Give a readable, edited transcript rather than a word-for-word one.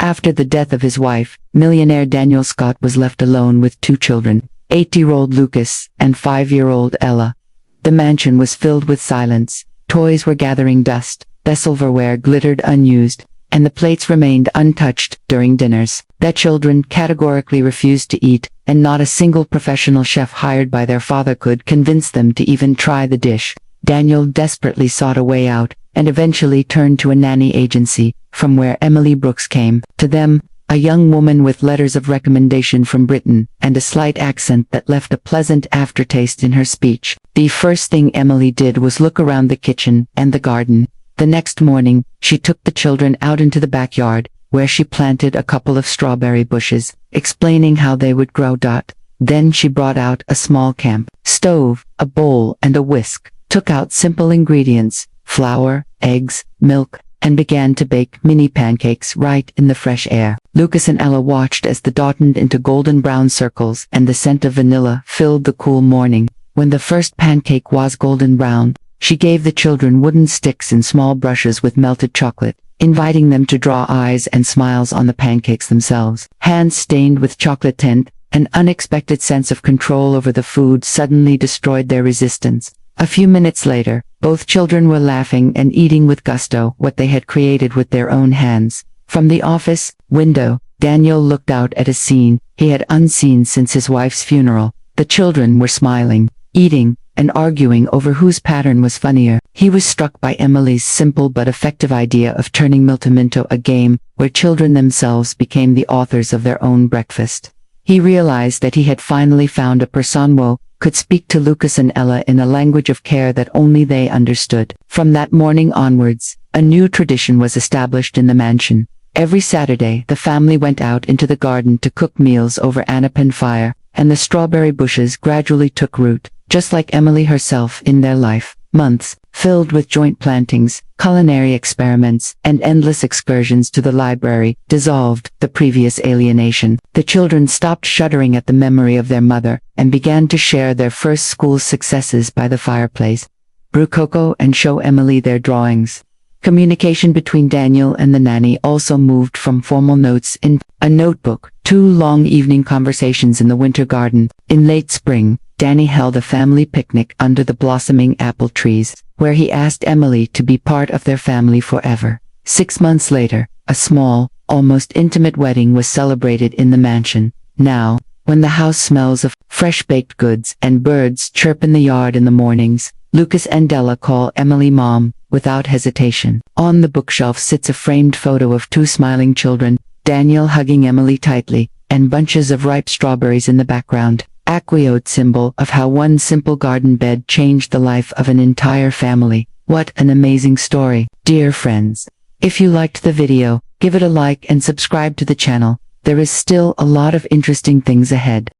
After the death of his wife, millionaire Daniel Scott was left alone with two children, 8-year-old Lucas and 5-year-old Ella. The mansion was filled with silence. Toys were gathering dust, the silverware glittered unused, and the plates remained untouched during dinners. The children categorically refused to eat, and not a single professional chef hired by their father could convince them to even try the dish. Daniel desperately sought a way out, and eventually turned to a nanny agency, from where Emily Brooks came. To them, a young woman with letters of recommendation from Britain, and a slight accent that left a pleasant aftertaste in her speech. The first thing Emily did was look around the kitchen and the garden. The next morning, she took the children out into the backyard, where she planted a couple of strawberry bushes, explaining how they would grow. Then she brought out a small camp stove, a bowl and a whisk, took out simple ingredients, flour, eggs, milk, and began to bake mini pancakes right in the fresh air. Lucas and Ella watched as the dough turned into golden brown circles and the scent of vanilla filled the cool morning. When the first pancake was golden brown, she gave the children wooden sticks and small brushes with melted chocolate, inviting them to draw eyes and smiles on the pancakes themselves. Hands stained with chocolate tint, an unexpected sense of control over the food suddenly destroyed their resistance. A few minutes later, both children were laughing and eating with gusto what they had created with their own hands. From the office window, Daniel looked out at a scene he had unseen since his wife's funeral. The children were smiling, eating, and arguing over whose pattern was funnier. He was struck by Emily's simple but effective idea of turning meal into a game, where children themselves became the authors of their own breakfast. He realized that he had finally found a person who could speak to Lucas and Ella in a language of care that only they understood. From that morning onwards, a new tradition was established in the mansion. Every Saturday, the family went out into the garden to cook meals over an open fire, and the strawberry bushes gradually took root, just like Emily herself in their life. Months, filled with joint plantings, culinary experiments, and endless excursions to the library, dissolved the previous alienation. The children stopped shuddering at the memory of their mother, and began to share their first school successes by the fireplace, brew cocoa and show Emily their drawings. Communication between Daniel and the nanny also moved from formal notes in a notebook to long evening conversations in the winter garden. In late spring, Danny held a family picnic under the blossoming apple trees, where he asked Emily to be part of their family forever. 6 months later, a small, almost intimate wedding was celebrated in the mansion. Now, when the house smells of fresh baked goods and birds chirp in the yard in the mornings, Lucas and Ella call Emily Mom, without hesitation. On the bookshelf sits a framed photo of two smiling children, Daniel hugging Emily tightly, and bunches of ripe strawberries in the background. Aqueous symbol of how one simple garden bed changed the life of an entire family. What an amazing story, dear friends. If you liked the video, give it a like and subscribe to the channel. There is still a lot of interesting things ahead.